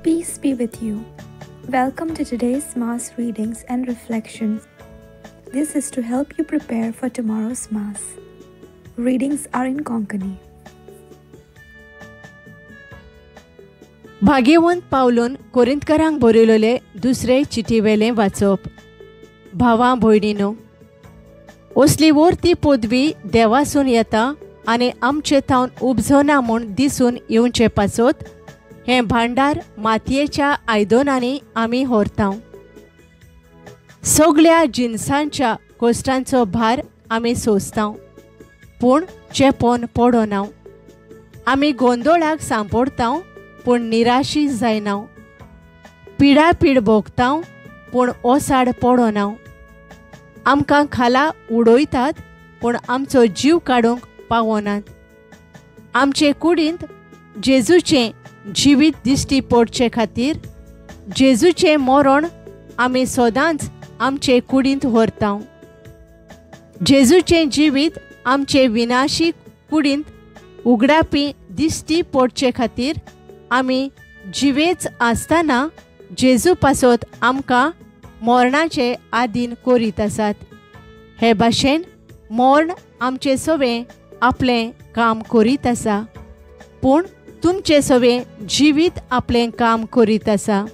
Peace be with you. Welcome to today's Mass readings and reflections. This is to help you prepare for tomorrow's Mass. Readings are in Konkani. भाग्यवंत पावलून कोरिंथकारांक बरयलोले दुसरे चिटीवेले वाचप. भावां भयणीनो, असली वर्ती पदवी देवासून येता आनी आमचे थावन उपजना म्हूण दिसून येवचे पासत हें भांडार मातयेच्या आयदनांनी आमी व्हरतां. सगळ्या जिन्सांच्या कश्टांचो भार आमी सोंसतां, पूण चेपोन पडोना. आमी गोंदळाक सांपडतां, पूण निराशी जायना. पिडापीड भोगतां, पूण ओसाड पडोना. आमकां खाला उडयतात, पूण आमचो जीव काडूंक पावनात. आमचे कुडींत जेजूचें जिवीत दिश्टी पडचे खातीर जेजूचें मरण आमी सदांच आमचे कुडींत व्हरतां. जेजूचें जिवीत आमचे विनाशी कुडींत उगडापी दिश्टी पडचे खातीर आमी जिवेच आसतना जेजू पासत आमकां मरणाचे आधीन करीत आसात. हे भाशेन मरण आमचे सवें आपलें काम करीत आसा, पूण तुमचे सवें जिवीत आपलें काम करीत आसा.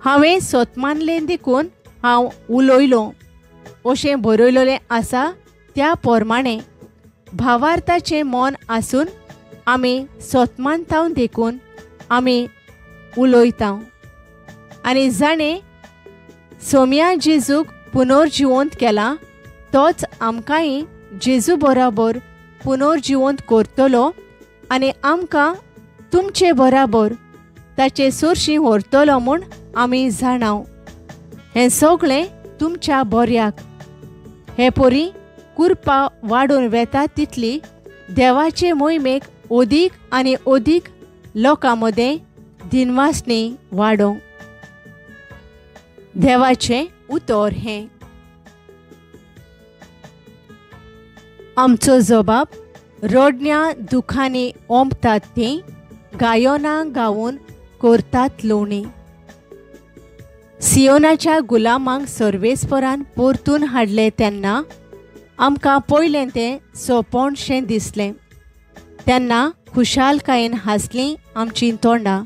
हांवें सोतमानलें देखून हांव उलोयलों अशें बरयलोलें आसा. त्या प्रमाणें भावार्थाचें मन आसून आमी सोतमानतां देखून आमी उलोयतां. आनी जाणें सोम्या जेजूक पुनर्जिवंत केलां, तोच आमकांय जेजू बराबर पुनर्जिवंत करतलो आनी आमकां तुमचे बराबर ताचे सुरशीं व्हरतलो म्हूण आमी जाणाव. हें सगळें तुमच्या बऱ्याक. हे परी कुरपा वाडून वेता तितली देवाचे मोहिमेक ओदीक आनी ओदीक लोकां मदें दिनवासणी वाडो. देवाचें उतर हें. आमचो जबाब रडण्या दुखांनी ओंपतात तीं गायोनां गावून करतात लोणी. सियोनाच्या गुलामांक सर्वेस्परान परतून हाडले तेन्ना आमकां पयलें तें सोंपणशें दिसलें. तेन्ना खुशालकायेन हांसलीं आमचीं तोंडां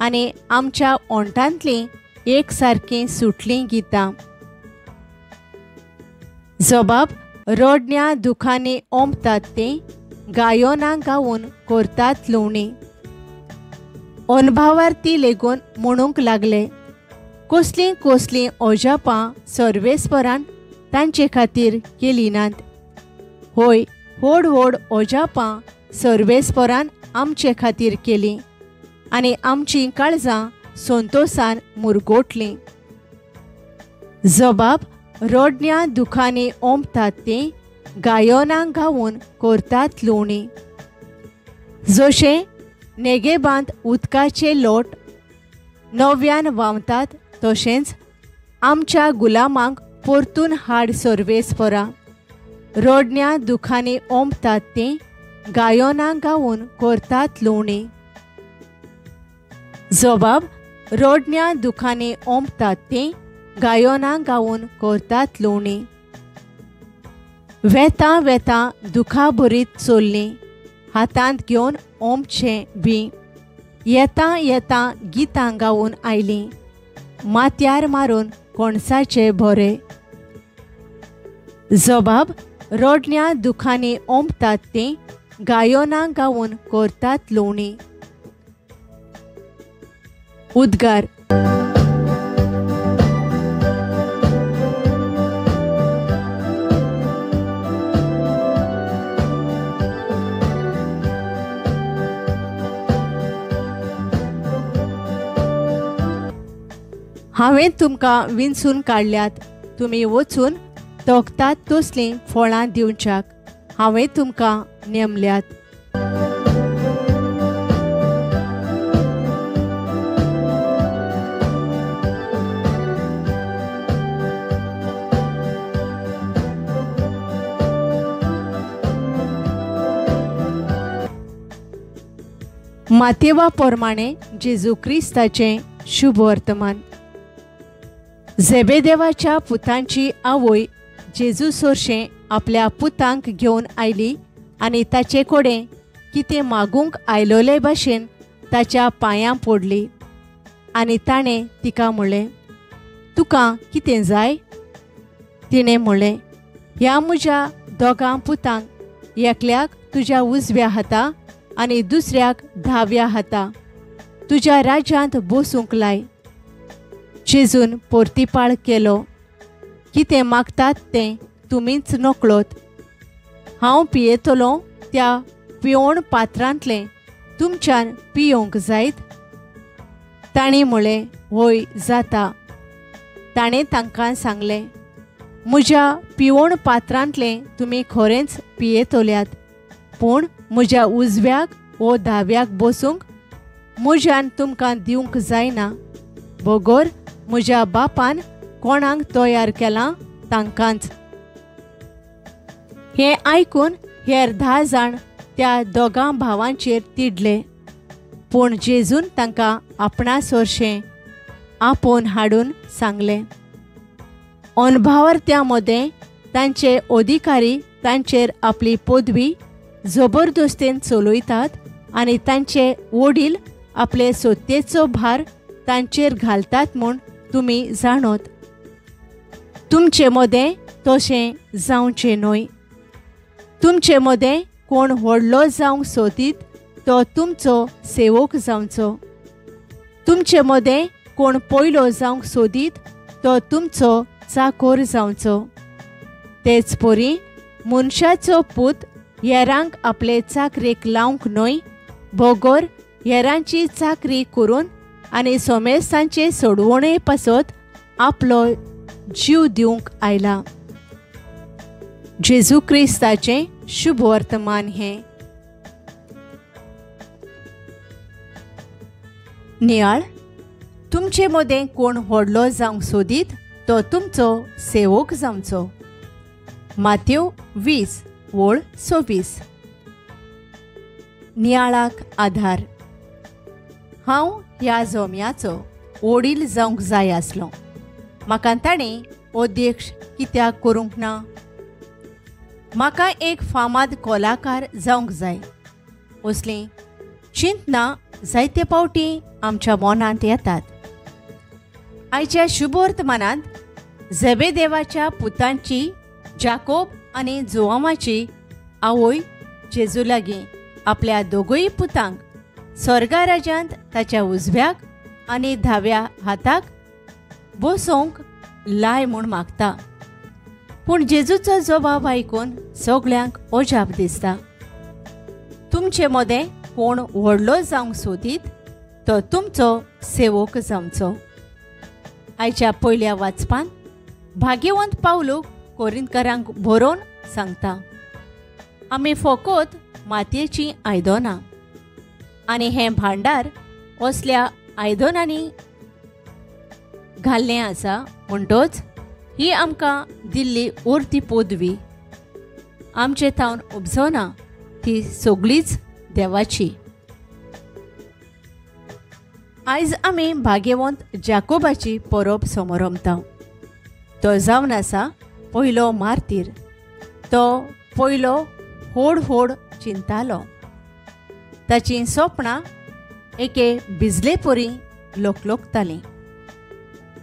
आनी आमच्या ओंठांतलीं एक सारकीं सुटलीं गितां. जबाब रडण्या दुखांनी ओंपतात तीं गायोनां गावून करतात लोणी. अनभावार्थी लेगून म्हणूंक लागले, कसलीं कसलीं ओजापां सर्वेस्परान तांचे खातीर केलीं नात. होय, व्हड व्हड ओजापां सर्वेस्परान आमचे खातीर केलीं आनी आमचीं काळजां संतोशान मुरगोटलीं. जबाब रडण्या दुखांनी ओंपतात तीं गायोनां गावून करतात लोणी. जशें नेगेबांत उदकाचे लोट नव्यान व्हांवतात, तशेंच आमच्या गुलामांक परतून हाड सर्वेस्परा. रडण्या दुखांनी ओंपतात तीं गायोनां गावून करतात लोणी. जबाब रडण्या दुखांनी ओंपतात तीं गायोनां गावून करतात लोणी. वेता वेता दुखा भरीत चोल्लीं हातांत घेवन ओंपचें बी. येता येता गितां गावून आयलीं माथ्यार मारून कोणसाचे भरे. जबाब रडण्या दुखांनी ओंपतात तीं गायोनां गावून करतात लोणी. उद्गार. हांवें तुमकां विंचून काडल्यात, तुमी वचून तोखतात तसलीं फळां दिवच्याक हांवें तुमकां नेमल्यात. मातेवा प्रमाणे जेजू क्रिस्ताचे शुभ वर्तमान. झेबेदेवाच्या पुतांची आवय जेजू सोर्शें आपल्या पुतांक घेवन आयली आनी ताचे कोडे कितें मागूंक आयलोले भाशेन ताच्या पांयां पडली. आनी ताणें तिका म्हणलें, तुका कितें जाय? तिणें म्हणलें, ह्या म्हज्या दोगां पुतांक एकल्याक तुज्या उजव्या हाता आनी दुसऱ्याक दाव्या हाता तुज्या राज्यांत बसूंक लाय. जेजून परतीपाळ केलो, कितें मागतात तें तुमीच नकळोत. हांव पियेतलों त्या पिवण पात्रांतलें तुमच्यान पियोंक जायत? ताणीं म्हणलें, होय जाता. ताणें तांकां सांगलें, म्हज्या पिवण पात्रांतलें तुमी खरेंच पियेतल्यात, पूण म्हज्या उजव्याक वो दाव्याक बसूंक म्हज्यान तुमकां दिवंक जायना. बगोर म्हज्या बापान कोणाक तयार केलां तांकांच. हें आयकून हेर 10 जाण त्या दोगां भावांचेर तिडले. पूण जेजून तांकां आपणा सोर्शें आपोवन हाडून सांगलें. अनभावार्थ्यां मदें तांचे अधिकारी तांचेर आपली पदवी जबरदस्तेन चलयतात आनी तांचे वडील आपले सत्तेचो भार तांचेर घालतात म्हूण तुमी जाणोत. तुमचे मदें तशें जावचें न्हय. तुमचे मदें कोण व्हडलो जावंक सोदीत तो तुमचो सेवक जावचो. तुमचे मदें कोण पयलो जावंक सोदीत तो तुमचो चाकर जावचो. तेच परी मनशाचो पूत हेरांक आपले चाकरेक लावंक न्हय, बगोर हेरांची चाकरी करून आनी सोमेसांचे सोडवणे पासत आपलो जीव दिवंक आयला. जेजू क्रिस्ताचें शुभ वर्तमान हें. नियाळ, तुमचे मदें कोण व्हडलो जावंक सोदीत तो तुमचो सेवक जावचो. माथ्यू 20:26. नियाळाक आधार. हांव ह्या जोम्याचो वडील जावंक जाय आसलो. म्हाका ताणें अध्यक्ष कित्याक करूंक ना? म्हाका एक फामाद कलाकार जावंक जाय. असलीं चिंतना जायते पावटी आमच्या मनांत येतात. आयच्या शुभ वर्तमानांत झेबेदेवाच्या पुतांची जाकोब आनी जोआवाची आवय जेजू लागीं आपल्या दोगूय पुतांक स्वर्गा राज्यांत ताच्या उजव्याक आनी दाव्या हाताक बसोवंक लाय म्हूण मागता. पूण जेजूचो जबाब आयकून सगळ्यांक अजाप दिसता. तुमचे मदें कोण व्हडलो जावंक सोदीत तो तुमचो सेवक जावचो. आयच्या पयल्या वाचपान भाग्यवंत पावलूक कोरिंथकारांक बरोवन सांगता, आमी फकत मातयेचीं आयदनां आनी हें भांडार असल्या आयदनांनी घाल्लें आसा म्हणटच ही आमकां दिल्ली उरती पदवी आमचे थावन उपजना, ती सगळीच देवाची. आयज आमी भाग्यवंत जाकोबाची परब समोरमता. तो जावन आसा पयलो मार्तीर. तो पयलो होड चिंतालो. ताचीं सपनां एके बिजले परी लोकलोकतालीं.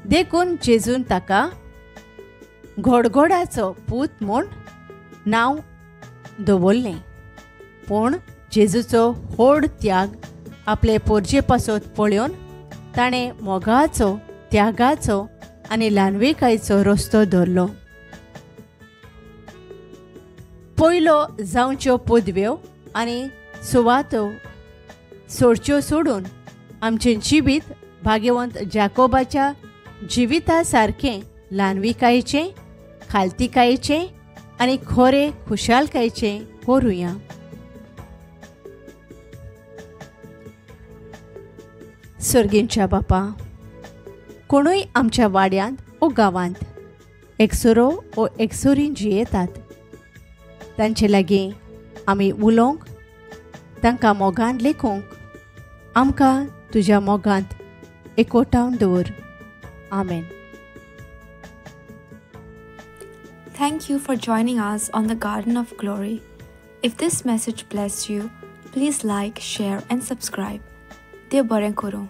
देखून जेजून ताका घोडघोडाचो पूत म्हूण नांव दवरलें. पूण जेजूचो व्हड त्याग आपले पोरजे पासत पळोवन ताणें मोगाचो, त्यागाचो आनी ल्हानविकायेचो रस्तो धरलो. पयलो जावच्यो पदव्यो आनी सुवातो सोडच्यो सोडून आमचें जिवीत भाग्यवंत जाकोबाच्या जिविता सारकें ल्हानविकायेचें, खालतिकायेचें आनी खरें खुशालकायेचें करुया. सर्गेंच्या बापा, कोणूय आमच्या वाड्यांत ओ गांवांत एकसुरो ओ एकसुरीन जियेतात. तांचे लागीं आमी उलोवंक, तांकां मोगान लेखूंक आमकां तुज्या मोगांत एकवटावन दवर. आमेन. Thank you for joining us on the Garden of Glory. If this message blessed you, please like, share and subscribe. देव बरें करूं.